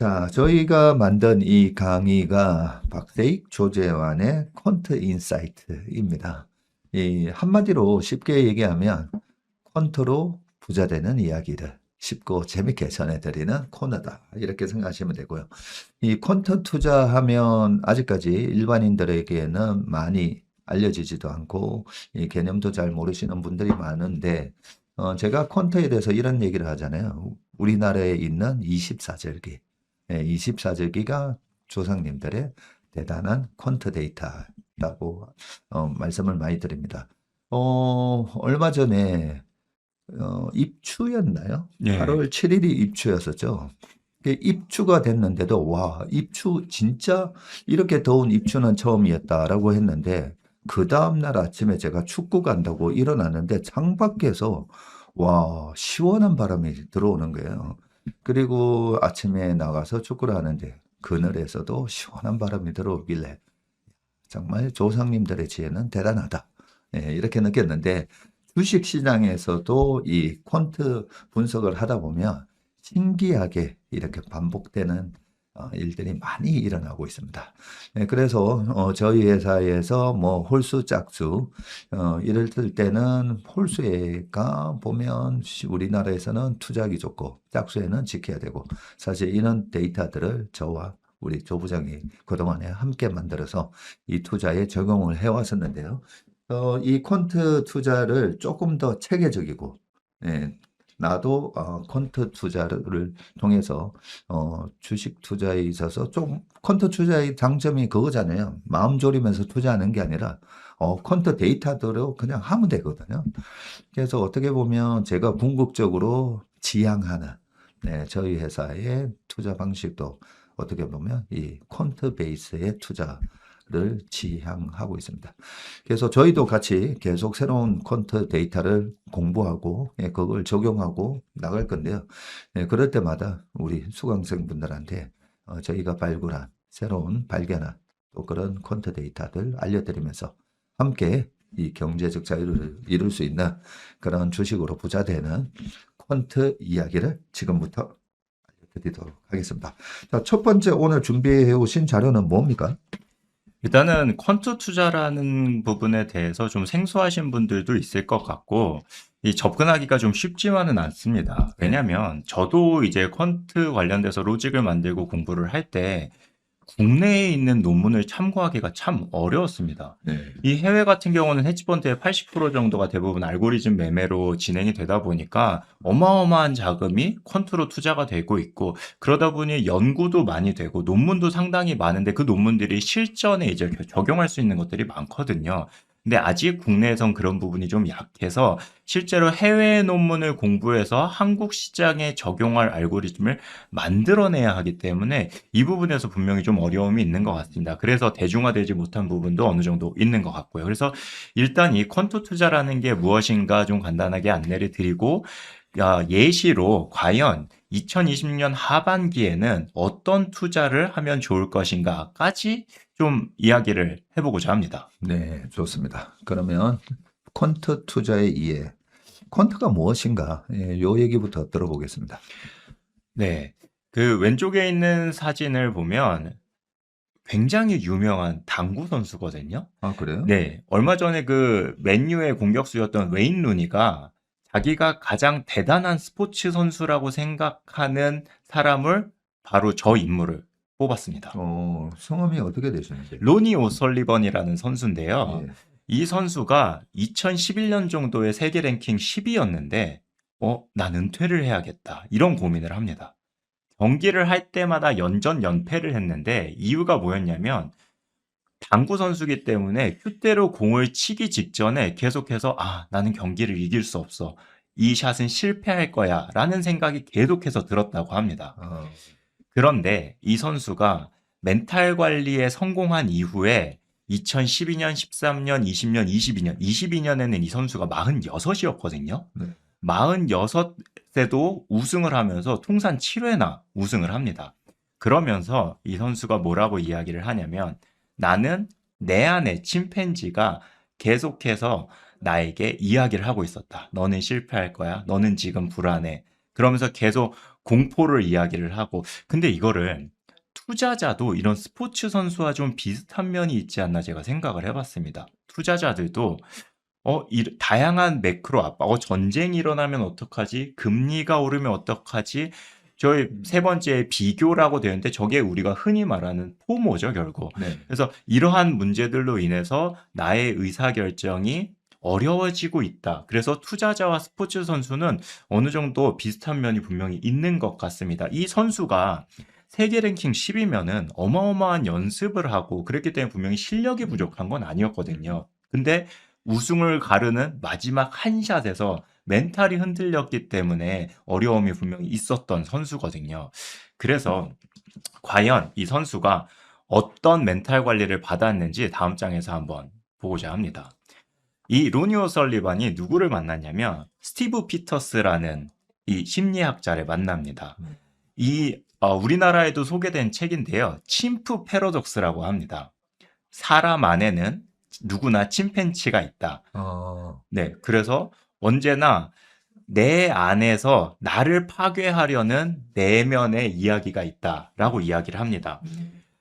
자, 저희가 만든 이 강의가 박세익 조재환의 퀀트 인사이트입니다. 이 한마디로 쉽게 얘기하면 퀀트로 부자 되는 이야기를 쉽고 재밌게 전해드리는 코너다. 이렇게 생각하시면 되고요. 이 퀀트 투자하면 아직까지 일반인들에게는 많이 알려지지도 않고 이 개념도 잘 모르시는 분들이 많은데 제가 퀀트에 대해서 이런 얘기를 하잖아요. 우리나라에 있는 24절기. 24절기가 조상님들의 대단한 퀀트 데이터라고 말씀을 많이 드립니다. 얼마 전에 입추였나요? 예. 8월 7일이 입추였었죠. 입추가 됐는데도 와, 입추 진짜 이렇게 더운 입추는 처음이었다라고 했는데 그 다음날 아침에 제가 축구 간다고 일어났는데 창밖에서 와, 시원한 바람이 들어오는 거예요. 그리고 아침에 나가서 축구를 하는데 그늘에서도 시원한 바람이 들어오길래 정말 조상님들의 지혜는 대단하다. 이렇게 느꼈는데 주식 시장에서도 이 퀀트 분석을 하다 보면 신기하게 이렇게 반복되는 일들이 많이 일어나고 있습니다. 그래서 저희 회사에서 뭐 홀수, 짝수 이럴 때는 홀수가 보면 우리나라에서는 투자하기 좋고 짝수에는 지켜야 되고 사실 이런 데이터들을 저와 우리 조 부장이 그동안에 함께 만들어서 이 투자에 적용을 해왔었는데요. 이 퀀트 투자를 조금 더 체계적이고, 예, 나도 퀀트 투자를 통해서 주식 투자에 있어서 좀 퀀트 투자의 장점이 그거잖아요. 마음 졸이면서 투자하는 게 아니라 퀀트 데이터대로 그냥 하면 되거든요. 그래서 어떻게 보면 제가 궁극적으로 지향하는 저희 회사의 투자 방식도 어떻게 보면 이 퀀트 베이스의 투자를 지향하고 있습니다. 그래서 저희도 같이 계속 새로운 퀀트 데이터를 공부하고 그걸 적용하고 나갈 건데요. 그럴 때마다 우리 수강생분들한테 저희가 발굴한 새로운 발견한 또 그런 퀀트 데이터들 알려드리면서 함께 이 경제적 자유를 이룰 수 있는 그런 주식으로 부자 되는 퀀트 이야기를 지금부터 알려드리도록 하겠습니다. 자, 첫 번째 오늘 준비해 오신 자료는 뭡니까? 일단은 퀀트 투자라는 부분에 대해서 좀 생소하신 분들도 있을 것 같고, 이 접근하기가 좀 쉽지만은 않습니다. 네. 왜냐면 저도 이제 퀀트 관련돼서 로직을 만들고 공부를 할 때 국내에 있는 논문을 참고하기가 참 어려웠습니다. 네. 이 해외 같은 경우는 헤지펀드의 80% 정도가 대부분 알고리즘 매매로 진행이 되다 보니까 어마어마한 자금이 퀀트로 투자가 되고 있고, 그러다 보니 연구도 많이 되고 논문도 상당히 많은데 그 논문들이 실전에 이제 적용할 수 있는 것들이 많거든요. 근데 아직 국내에선 그런 부분이 좀 약해서 실제로 해외 논문을 공부해서 한국 시장에 적용할 알고리즘을 만들어내야 하기 때문에 이 부분에서 분명히 좀 어려움이 있는 것 같습니다. 그래서 대중화되지 못한 부분도 어느 정도 있는 것 같고요. 그래서 일단 이 퀀트 투자라는 게 무엇인가 좀 간단하게 안내를 드리고, 예시로 과연 2020년 하반기에는 어떤 투자를 하면 좋을 것인가까지 좀 이야기를 해보고자 합니다. 네, 좋습니다. 그러면 퀀트 투자의 이해. 퀀트가 무엇인가? 요 얘기부터 들어보겠습니다. 네. 그 왼쪽에 있는 사진을 보면 굉장히 유명한 당구 선수거든요. 아, 그래요? 네. 얼마 전에 그 맨유의 공격수였던 웨인 루니가 자기가 가장 대단한 스포츠 선수라고 생각하는 사람을 바로 저 인물을 뽑았습니다. 성함이 어떻게 되시는지? 로니 오설리번이라는 선수인데요. 예. 이 선수가 2011년 정도에 세계 랭킹 10위였는데, 난 은퇴를 해야겠다. 이런 고민을 합니다. 경기를 할 때마다 연전 연패를 했는데 이유가 뭐였냐면 당구 선수기 때문에 큐대로 공을 치기 직전에 계속해서 나는 경기를 이길 수 없어. 이 샷은 실패할 거야. 라는 생각이 계속해서 들었다고 합니다. 아, 그런데 이 선수가 멘탈 관리에 성공한 이후에 2012년, 13년, 20년, 22년, 22년에는 이 선수가 46이었거든요. 네. 46세도 우승을 하면서 통산 7회나 우승을 합니다. 그러면서 이 선수가 뭐라고 이야기를 하냐면, 나는 내 안에 침팬지가 계속해서 나에게 이야기를 하고 있었다. 너는 실패할 거야. 너는 지금 불안해. 그러면서 계속 공포를 이야기를 하고 근데 이거를 투자자도 이런 스포츠 선수와 좀 비슷한 면이 있지 않나 제가 생각을 해봤습니다. 투자자들도 다양한 매크로 압박, 전쟁이 일어나면 어떡하지? 금리가 오르면 어떡하지? 저희 세 번째 비교라고 되는데 저게 우리가 흔히 말하는 포모죠, 결국. 네. 그래서 이러한 문제들로 인해서 나의 의사결정이 어려워지고 있다. 그래서 투자자와 스포츠 선수는 어느 정도 비슷한 면이 분명히 있는 것 같습니다. 이 선수가 세계 랭킹 10이면은 어마어마한 연습을 하고 그랬기 때문에 분명히 실력이 부족한 건 아니었거든요. 근데 우승을 가르는 마지막 한 샷에서 멘탈이 흔들렸기 때문에 어려움이 분명히 있었던 선수거든요. 그래서 과연 이 선수가 어떤 멘탈 관리를 받았는지 다음 장에서 한번 보고자 합니다. 이 로니 오설리반이 누구를 만났냐면 스티브 피터스라는 이 심리학자를 만납니다. 우리나라에도 소개된 책인데요. 침프 패러독스라고 합니다. 사람 안에는 누구나 침팬치가 있다. 네, 그래서 언제나 내 안에서 나를 파괴하려는 내면의 이야기가 있다라고 이야기를 합니다.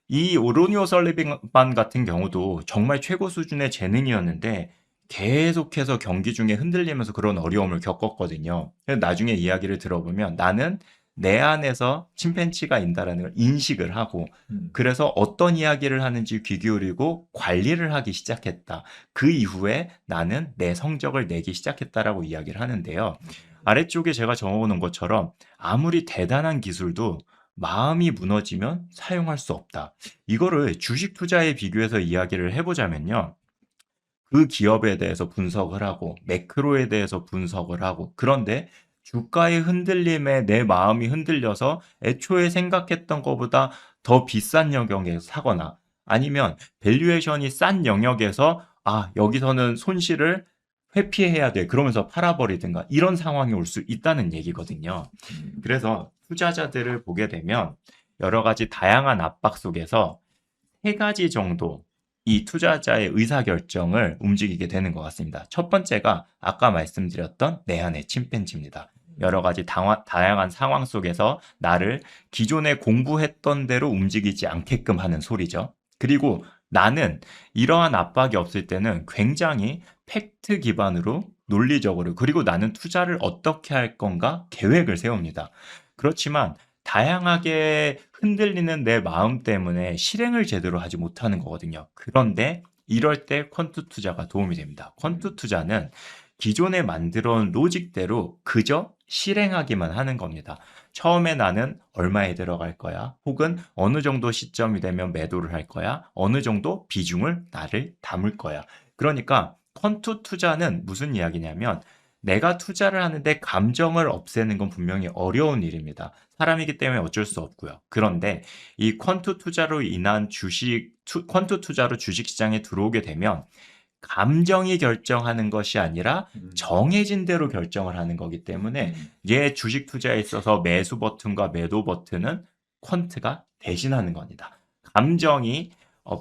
이 로니 오설리반 같은 경우도 정말 최고 수준의 재능이었는데 계속해서 경기 중에 흔들리면서 그런 어려움을 겪었거든요. 그래서 나중에 이야기를 들어보면 나는 내 안에서 침팬치가 있다라는 걸 인식을 하고 그래서 어떤 이야기를 하는지 귀 기울이고 관리를 하기 시작했다. 그 이후에 나는 내 성적을 내기 시작했다라고 이야기를 하는데요. 아래쪽에 제가 적어놓은 것처럼 아무리 대단한 기술도 마음이 무너지면 사용할 수 없다. 이거를 주식 투자에 비교해서 이야기를 해보자면요. 그 기업에 대해서 분석을 하고 매크로에 대해서 분석을 하고 그런데 주가의 흔들림에 내 마음이 흔들려서 애초에 생각했던 것보다 더 비싼 영역에서 사거나 아니면 밸류에이션이 싼 영역에서 여기서는 손실을 회피해야 돼. 그러면서 팔아버리든가 이런 상황이 올 수 있다는 얘기거든요. 그래서 투자자들을 보게 되면 여러 가지 다양한 압박 속에서 세 가지 정도 이 투자자의 의사결정을 움직이게 되는 것 같습니다. 첫 번째가 아까 말씀드렸던 내 안의 침팬지입니다. 여러 가지 다양한 상황 속에서 나를 기존에 공부했던 대로 움직이지 않게끔 하는 소리죠. 그리고 나는 이러한 압박이 없을 때는 굉장히 팩트 기반으로 논리적으로 그리고 나는 투자를 어떻게 할 건가 계획을 세웁니다. 그렇지만 다양하게 흔들리는 내 마음 때문에 실행을 제대로 하지 못하는 거거든요. 그런데 이럴 때 퀀트 투자가 도움이 됩니다. 퀀트 투자는 기존에 만들어 온 로직대로 그저 실행하기만 하는 겁니다. 처음에 나는 얼마에 들어갈 거야? 혹은 어느 정도 시점이 되면 매도를 할 거야? 어느 정도 비중을 나를 담을 거야? 그러니까 퀀트 투자는 무슨 이야기냐면 내가 투자를 하는데 감정을 없애는 건 분명히 어려운 일입니다. 사람이기 때문에 어쩔 수 없고요. 그런데 이 퀀트 투자로 인한 퀀트 투자로 주식시장에 들어오게 되면 감정이 결정하는 것이 아니라 정해진 대로 결정을 하는 거기 때문에 얘 주식 투자에 있어서 매수 버튼과 매도 버튼은 퀀트가 대신하는 겁니다. 감정이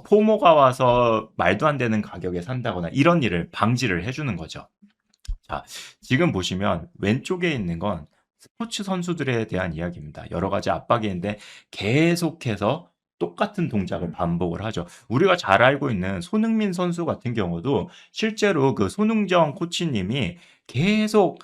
포모가 와서 말도 안 되는 가격에 산다거나 이런 일을 방지를 해주는 거죠. 자, 지금 보시면 왼쪽에 있는 건 스포츠 선수들에 대한 이야기입니다. 여러 가지 압박이 있는데 계속해서 똑같은 동작을 반복을 하죠. 우리가 잘 알고 있는 손흥민 선수 같은 경우도 실제로 그 손흥정 코치님이 계속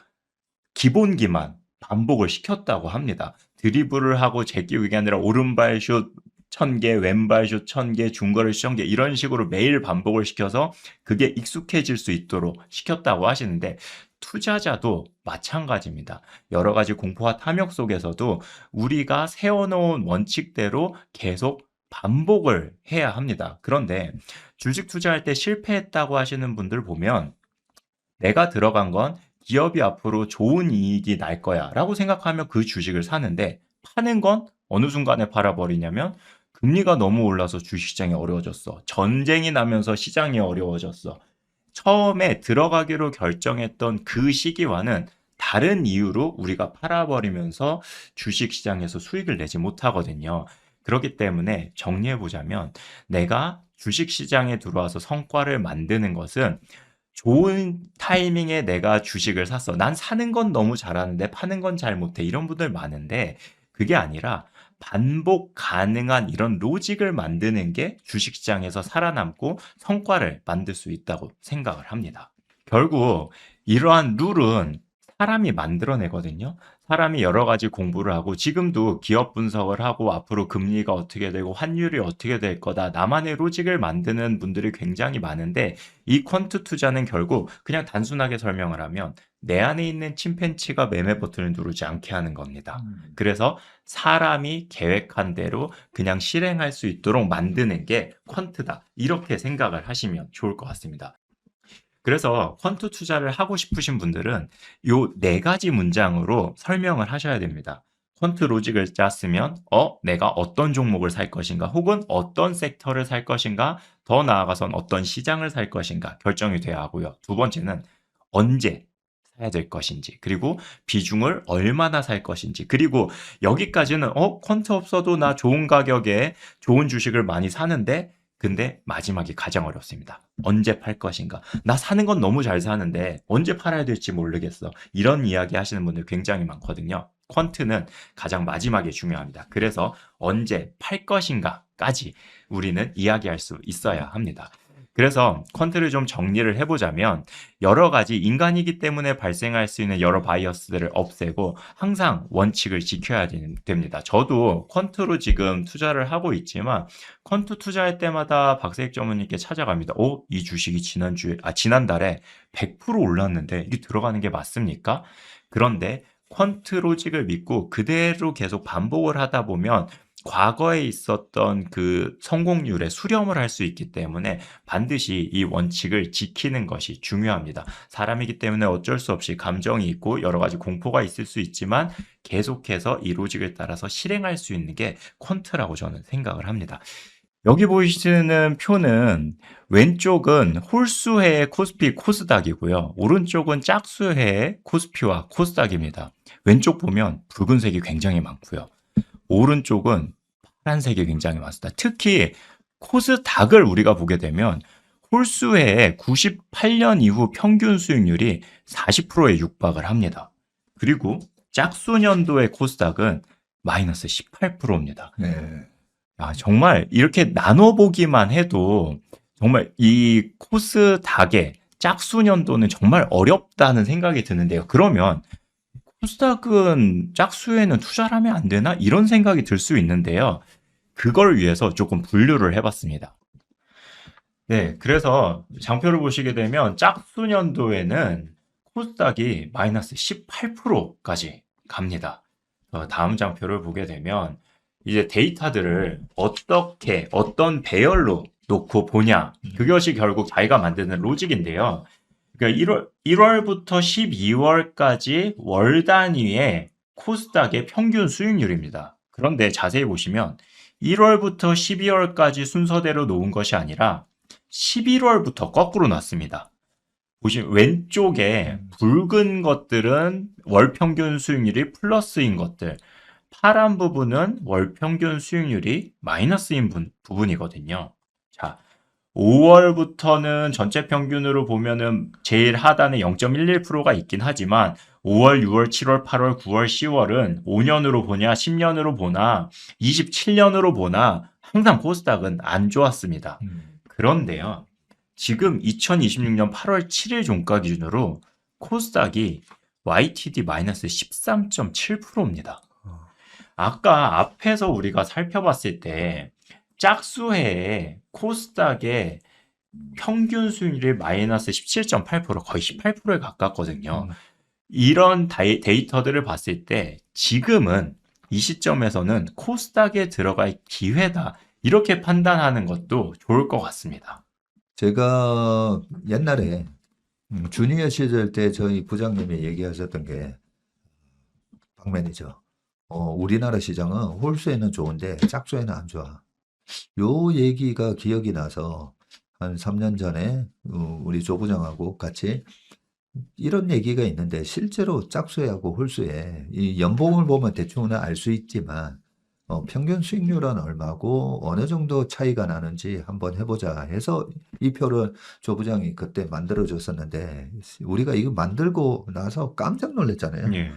기본기만 반복을 시켰다고 합니다. 드리블을 하고 제끼고 게 아니라 오른발 슛 1000개, 왼발 슛 1000개, 중거리 슛 1000개 이런 식으로 매일 반복을 시켜서 그게 익숙해질 수 있도록 시켰다고 하시는데 투자자도 마찬가지입니다. 여러 가지 공포와 탐욕 속에서도 우리가 세워놓은 원칙대로 계속 반복을 해야 합니다. 그런데 주식 투자할 때 실패했다고 하시는 분들 보면 내가 들어간 건 기업이 앞으로 좋은 이익이 날 거야 라고 생각하면 그 주식을 사는데 파는 건 어느 순간에 팔아버리냐면 금리가 너무 올라서 주식시장이 어려워졌어. 전쟁이 나면서 시장이 어려워졌어. 처음에 들어가기로 결정했던 그 시기와는 다른 이유로 우리가 팔아버리면서 주식시장에서 수익을 내지 못하거든요. 그렇기 때문에 정리해보자면 내가 주식시장에 들어와서 성과를 만드는 것은 좋은 타이밍에 내가 주식을 샀어. 난 사는 건 너무 잘하는데 파는 건 잘 못해. 이런 분들 많은데 그게 아니라 반복 가능한 이런 로직을 만드는 게 주식시장에서 살아남고 성과를 만들 수 있다고 생각을 합니다. 결국 이러한 룰은 사람이 만들어내거든요. 사람이 여러 가지 공부를 하고 지금도 기업 분석을 하고 앞으로 금리가 어떻게 되고 환율이 어떻게 될 거다. 나만의 로직을 만드는 분들이 굉장히 많은데 이 퀀트 투자는 결국 그냥 단순하게 설명을 하면 내 안에 있는 침팬지가 매매 버튼을 누르지 않게 하는 겁니다. 그래서 사람이 계획한 대로 그냥 실행할 수 있도록 만드는 게 퀀트다. 이렇게 생각을 하시면 좋을 것 같습니다. 그래서 퀀트 투자를 하고 싶으신 분들은 요 네 가지 문장으로 설명을 하셔야 됩니다. 퀀트 로직을 짰으면 내가 어떤 종목을 살 것인가 혹은 어떤 섹터를 살 것인가 더 나아가선 어떤 시장을 살 것인가 결정이 돼야 하고요. 두 번째는 언제 사야 될 것인지 그리고 비중을 얼마나 살 것인지 그리고 여기까지는 퀀트 없어도 나 좋은 가격에 좋은 주식을 많이 사는데 근데 마지막이 가장 어렵습니다. 언제 팔 것인가? 나 사는 건 너무 잘 사는데 언제 팔아야 될지 모르겠어. 이런 이야기 하시는 분들 굉장히 많거든요. 퀀트는 가장 마지막에 중요합니다. 그래서 언제 팔 것인가까지 우리는 이야기할 수 있어야 합니다. 그래서 퀀트를 좀 정리를 해보자면 여러 가지 인간이기 때문에 발생할 수 있는 여러 바이어스들을 없애고 항상 원칙을 지켜야 됩니다. 저도 퀀트로 지금 투자를 하고 있지만 퀀트 투자할 때마다 박세익 전무님께 찾아갑니다. 이 주식이 지난달에 100% 올랐는데 이게 들어가는 게 맞습니까? 그런데 퀀트 로직을 믿고 그대로 계속 반복을 하다 보면 과거에 있었던 그 성공률에 수렴을 할 수 있기 때문에 반드시 이 원칙을 지키는 것이 중요합니다. 사람이기 때문에 어쩔 수 없이 감정이 있고 여러 가지 공포가 있을 수 있지만 계속해서 이 로직을 따라서 실행할 수 있는 게 퀀트라고 저는 생각을 합니다. 여기 보이시는 표는 왼쪽은 홀수회의 코스피 코스닥이고요. 오른쪽은 짝수회의 코스피와 코스닥입니다. 왼쪽 보면 붉은색이 굉장히 많고요. 오른쪽은 파란색이 굉장히 많습니다. 특히 코스닥을 우리가 보게 되면 홀수회의 98년 이후 평균 수익률이 40%에 육박을 합니다. 그리고 짝수년도의 코스닥은 마이너스 18%입니다. 네. 정말 이렇게 나눠보기만 해도 정말 이 코스닥의 짝수년도는 정말 어렵다는 생각이 드는데요. 그러면 코스닥은 짝수에는 투자를 하면 안 되나? 이런 생각이 들 수 있는데요. 그걸 위해서 조금 분류를 해봤습니다. 네, 그래서 장표를 보시게 되면 짝수년도에는 코스닥이 마이너스 18%까지 갑니다. 다음 장표를 보게 되면 이제 데이터들을 어떤 배열로 놓고 보냐. 그것이 결국 자기가 만드는 로직인데요. 그러니까 1월부터 12월까지 월 단위의 코스닥의 평균 수익률입니다. 그런데 자세히 보시면 1월부터 12월까지 순서대로 놓은 것이 아니라 11월부터 거꾸로 놨습니다. 보시면 왼쪽에 붉은 것들은 월 평균 수익률이 플러스인 것들, 파란 부분은 월 평균 수익률이 마이너스인 부분이거든요. 자, 5월부터는 전체 평균으로 보면은 제일 하단에 0.11%가 있긴 하지만 5월, 6월, 7월, 8월, 9월, 10월은 5년으로 보냐, 10년으로 보나, 27년으로 보나 항상 코스닥은 안 좋았습니다. 그런데요. 지금 2026년 8월 7일 종가 기준으로 코스닥이 YTD-13.7%입니다. 아까 앞에서 우리가 살펴봤을 때 짝수회의 코스닥의 평균 수익률이 마이너스 17.8% 거의 18%에 가깝거든요. 이런 데이터들을 봤을 때 지금은 이 시점에서는 코스닥에 들어갈 기회다. 이렇게 판단하는 것도 좋을 것 같습니다. 제가 옛날에 주니어 시절 때 저희 부장님이 얘기하셨던 게 박 매니저, 우리나라 시장은 홀수에는 좋은데 짝수에는 안 좋아. 요 얘기가 기억이 나서 한 3년 전에 우리 조 부장하고 같이 이런 얘기가 있는데 실제로 짝수회하고 홀수회 이 연봉을 보면 대충은 알 수 있지만 평균 수익률은 얼마고 어느 정도 차이가 나는지 한번 해보자 해서 이 표를 조 부장이 그때 만들어 줬었는데 우리가 이거 만들고 나서 깜짝 놀랐잖아요. 예.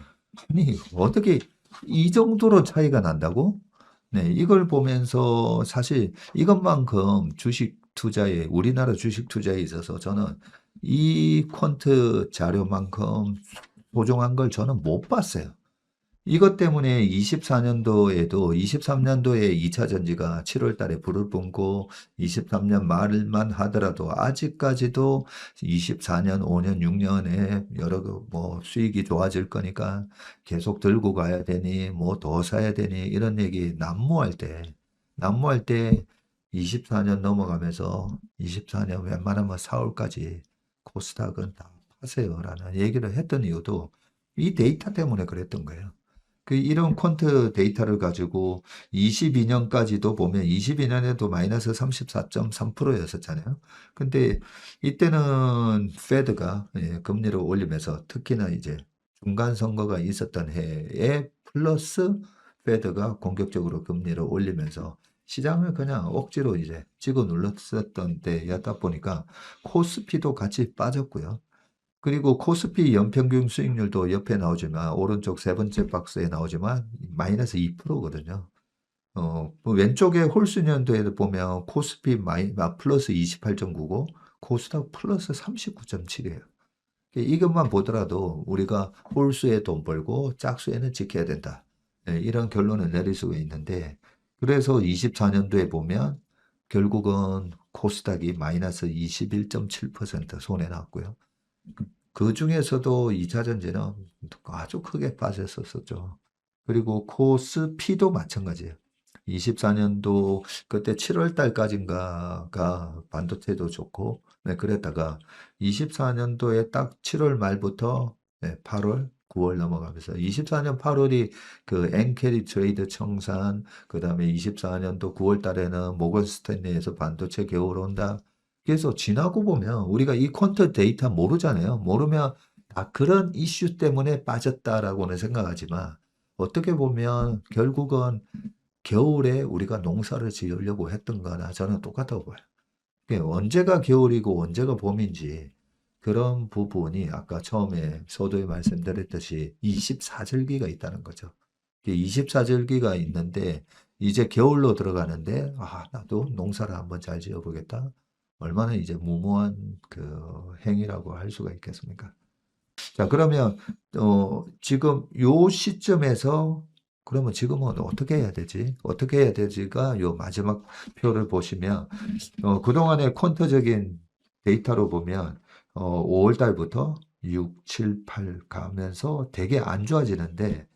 아니 어떻게 이 정도로 차이가 난다고? 네, 이걸 보면서 사실 이것만큼 주식 투자에, 우리나라 주식 투자에 있어서 저는 이 퀀트 자료만큼 소중한 걸 저는 못 봤어요. 이것 때문에 24년도에도 23년도에 2차 전지가 7월 달에 불을 뿜고 23년 말만 하더라도 아직까지도 24년, 5년, 6년에 여러 뭐 수익이 좋아질 거니까 계속 들고 가야 되니 뭐 더 사야 되니 이런 얘기 난무할 때 24년 넘어가면서 24년 웬만하면 4월까지 코스닥은 다 파세요라는 얘기를 했던 이유도 이 데이터 때문에 그랬던 거예요. 이런 퀀트 데이터를 가지고 22년까지도 보면 22년에도 마이너스 34.3%였었잖아요. 근데 이때는 페드가 금리를 올리면서 특히나 이제 중간 선거가 있었던 해에 플러스 페드가 공격적으로 금리를 올리면서 시장을 그냥 억지로 이제 찍어 눌렀었던 때였다 보니까 코스피도 같이 빠졌고요. 그리고 코스피 연평균 수익률도 옆에 나오지만 오른쪽 세 번째 박스에 나오지만 마이너스 2%거든요. 뭐 왼쪽에 홀수년도에 보면 코스피 플러스 28.9고 코스닥 플러스 39.7이에요. 이것만 보더라도 우리가 홀수에 돈 벌고 짝수에는 지켜야 된다. 이런 결론을 내릴 수가 있는데 그래서 24년도에 보면 결국은 코스닥이 마이너스 21.7% 손해 났고요. 그 중에서도 2차 전지는 아주 크게 빠졌었죠. 그리고 코스피도 마찬가지예요. 24년도 그때 7월 달까지인가가 반도체도 좋고 그랬다가 24년도에 딱 7월 말부터 8월, 9월 넘어가면서 24년 8월이 그 엔캐리 트레이드 청산, 그다음에 24년도 9월 달에는 모건 스탠리에서 반도체 겨울 온다. 그래서 지나고 보면 우리가 이 퀀트 데이터 모르잖아요. 모르면 그런 이슈 때문에 빠졌다라고는 생각하지만 어떻게 보면 결국은 겨울에 우리가 농사를 지으려고 했던 거나 저는 똑같다고 봐요. 언제가 겨울이고 언제가 봄인지 그런 부분이 아까 처음에 서두에 말씀드렸듯이 24절기가 있다는 거죠. 24절기가 있는데 이제 겨울로 들어가는데 나도 농사를 한번 잘 지어보겠다. 얼마나 이제 무모한 그 행위라고 할 수가 있겠습니까? 자, 그러면 지금 요 시점에서 그러면 지금은 어떻게 해야 되지? 어떻게 해야 되지가 요 마지막 표를 보시면 그동안의 퀀터적인 데이터로 보면 5월 달부터 6, 7, 8 가면서 되게 안 좋아지는데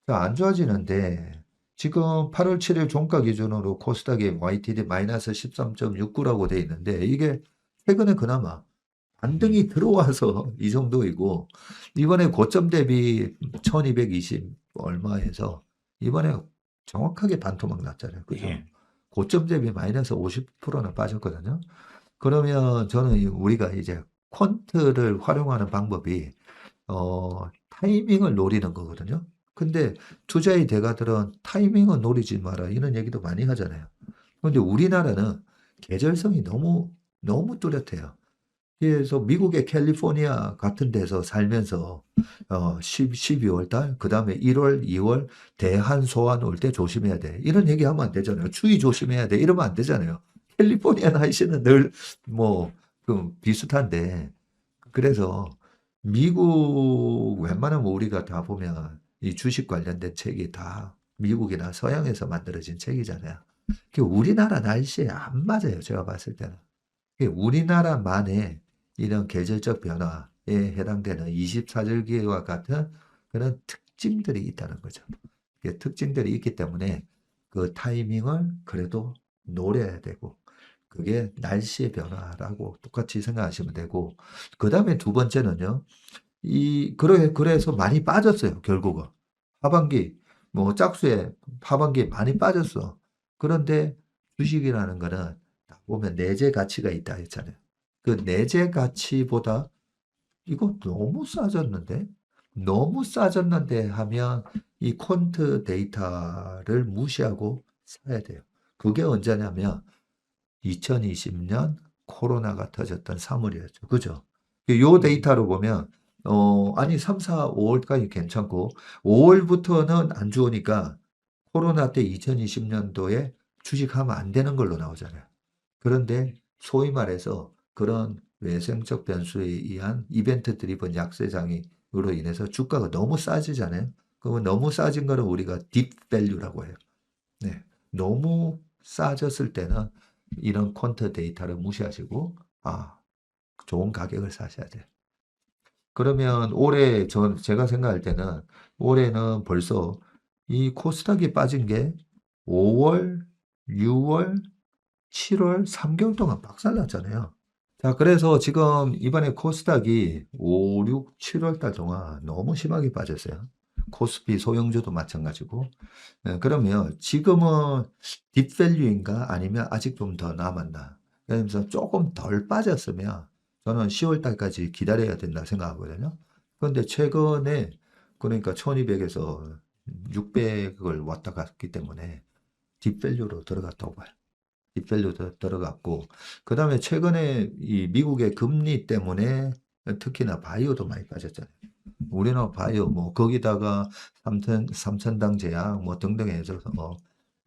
안 좋아지는데 지금 8월 7일 종가 기준으로 코스닥이 YTD 마이너스 13.69라고 돼 있는데 이게 최근에 그나마 반등이 들어와서 이 정도이고 이번에 고점 대비 1220 얼마에서 이번에 정확하게 반토막 났잖아요. 그죠? 예. 고점 대비 마이너스 50%나 빠졌거든요. 그러면 저는 우리가 이제 퀀트를 활용하는 방법이 타이밍을 노리는 거거든요. 근데 투자의 대가들은 타이밍을 노리지 마라 이런 얘기도 많이 하잖아요. 근데 우리나라는 계절성이 너무 너무 뚜렷해요. 그래서 미국의 캘리포니아 같은 데서 살면서 12월 달, 그 다음에 1월, 2월 대한소환 올 때 조심해야 돼. 이런 얘기하면 안 되잖아요. 추위 조심해야 돼. 이러면 안 되잖아요. 캘리포니아 날씨는 늘 뭐 비슷한데 그래서 미국 웬만하면 우리가 다 보면 이 주식 관련된 책이 다 미국이나 서양에서 만들어진 책이잖아요. 그게 우리나라 날씨에 안 맞아요. 제가 봤을 때는. 그게 우리나라만의 이런 계절적 변화에 해당되는 24절기와 같은 그런 특징들이 있다는 거죠. 그 특징들이 있기 때문에 그 타이밍을 그래도 노려야 되고 그게 날씨의 변화라고 똑같이 생각하시면 되고 그 다음에 두 번째는요. 그래서 많이 빠졌어요. 결국은 하반기 뭐 짝수에 하반기에 많이 빠졌어. 그런데 주식이라는 거는 딱 보면 내재 가치가 있다 했잖아요. 그 내재 가치보다 이거 너무 싸졌는데? 너무 싸졌는데 하면 이 퀀트 데이터를 무시하고 사야 돼요. 그게 언제냐면 2020년 코로나가 터졌던 3월이었죠. 그죠? 요 데이터로 보면 아니 3, 4, 5월까지 괜찮고 5월부터는 안 좋으니까 코로나 때 2020년도에 주식하면 안 되는 걸로 나오잖아요. 그런데 소위 말해서 그런 외생적 변수에 의한 이벤트 드리븐 약세장으로 인해서 주가가 너무 싸지잖아요. 그러면 너무 싸진 거를 우리가 딥밸류라고 해요. 네. 너무 싸졌을 때는 이런 퀀트 데이터를 무시하시고 좋은 가격을 사셔야 돼요. 그러면 올해 제가 생각할 때는 올해는 벌써 이 코스닥이 빠진 게 5월, 6월, 7월 3개월 동안 박살났잖아요. 자, 그래서 지금 이번에 코스닥이 5, 6, 7월 달 동안 너무 심하게 빠졌어요. 코스피 소형주도 마찬가지고. 그러면 지금은 딥밸류인가 아니면 아직 좀 더 남았나? 그래서 조금 덜 빠졌으면 저는 10월 달까지 기다려야 된다 생각하거든요. 그런데 최근에 그러니까 1200에서 600을 왔다 갔기 때문에 딥밸류로 들어갔다고 봐요. 딥밸류도 들어갔고, 그 다음에 최근에 이 미국의 금리 때문에 특히나 바이오도 많이 빠졌잖아요. 우리나라 바이오, 뭐, 거기다가 삼천당 제약, 뭐, 등등 해서,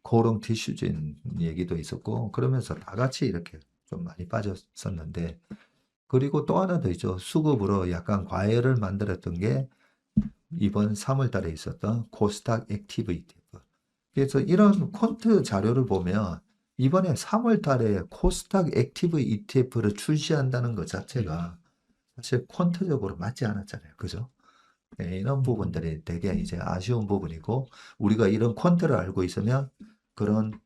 코롱 티슈진 얘기도 있었고, 그러면서 다 같이 이렇게 좀 많이 빠졌었는데, 그리고 또 하나 더 있죠. 수급으로 약간 과열을 만들었던 게 이번 3월 달에 있었던 코스닥 액티브 ETF. 그래서 이런 퀀트 자료를 보면 이번에 3월 달에 코스닥 액티브 ETF를 출시한다는 것 자체가 사실 퀀트적으로 맞지 않았잖아요. 그죠? 네, 이런 부분들이 되게 이제 아쉬운 부분이고 우리가 이런 퀀트를 알고 있으면 그런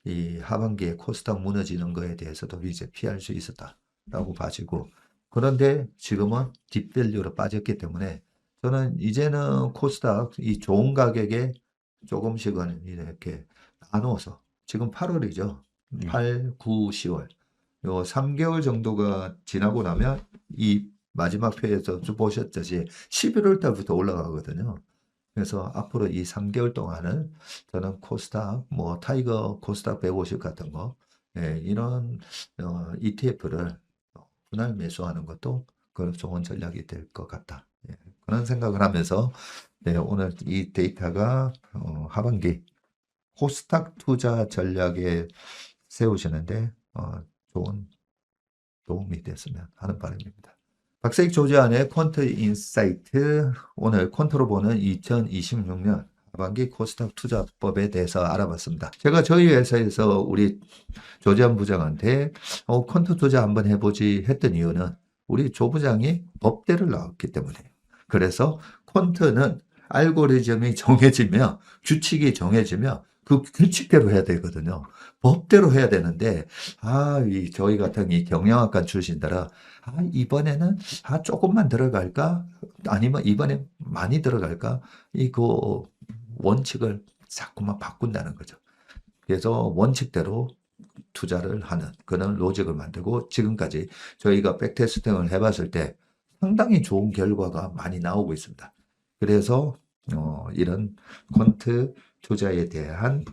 이 하반기에 코스닥 무너지는 거에 대해서도 이제 피할 수 있었다라고 봐지고 그런데 지금은 딥밸류로 빠졌기 때문에 저는 이제는 코스닥 이 좋은 가격에 조금씩은 이렇게 나누어서 지금 8월이죠. 8, 9, 10월 요 3개월 정도가 지나고 나면 이 마지막 회에서 보셨듯이 11월 달부터 올라가거든요. 그래서 앞으로 이 3개월 동안은 저는 코스닥, 뭐 타이거 코스닥 150 같은 거, 이런 ETF를 분할 매수하는 것도 그 좋은 전략이 될 것 같다. 그런 생각을 하면서 오늘 이 데이터가 하반기 코스닥 투자 전략에 세우시는데 좋은 도움이 됐으면 하는 바람입니다. 박사익 조지안의 퀀트 인사이트 오늘 퀀트로 보는 2026년 하반기 코스닥 투자법에 대해서 알아봤습니다. 제가 저희 회사에서 우리 조지안 부장한테 퀀트 투자 한번 해보지 했던 이유는 우리 조 부장이 법대를 나왔기 때문에 그래서 퀀트는 알고리즘이 정해지며 규칙이 정해지며 그 규칙대로 해야 되거든요. 법대로 해야 되는데 저희 같은 이 경영학과 출신들아 이번에는 조금만 들어갈까? 아니면 이번에 많이 들어갈까? 그 원칙을 자꾸만 바꾼다는 거죠. 그래서 원칙대로 투자를 하는 그런 로직을 만들고 지금까지 저희가 백테스팅을 해봤을 때 상당히 좋은 결과가 많이 나오고 있습니다. 그래서 이런 퀀트 투자에 대한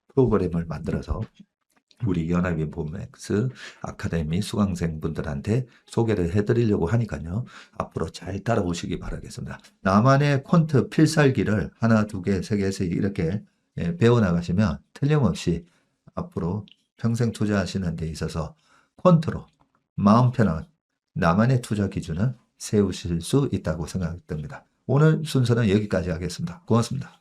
프로그램을 만들어서 우리 연합인포맥스 아카데미 수강생분들한테 소개를 해드리려고 하니까요. 앞으로 잘 따라오시기 바라겠습니다. 나만의 퀀트 필살기를 하나, 두 개, 세 개씩 이렇게 배워나가시면 틀림없이 앞으로 평생 투자하시는 데 있어서 퀀트로 마음 편한 나만의 투자 기준을 세우실 수 있다고 생각됩니다. 오늘 순서는 여기까지 하겠습니다. 고맙습니다.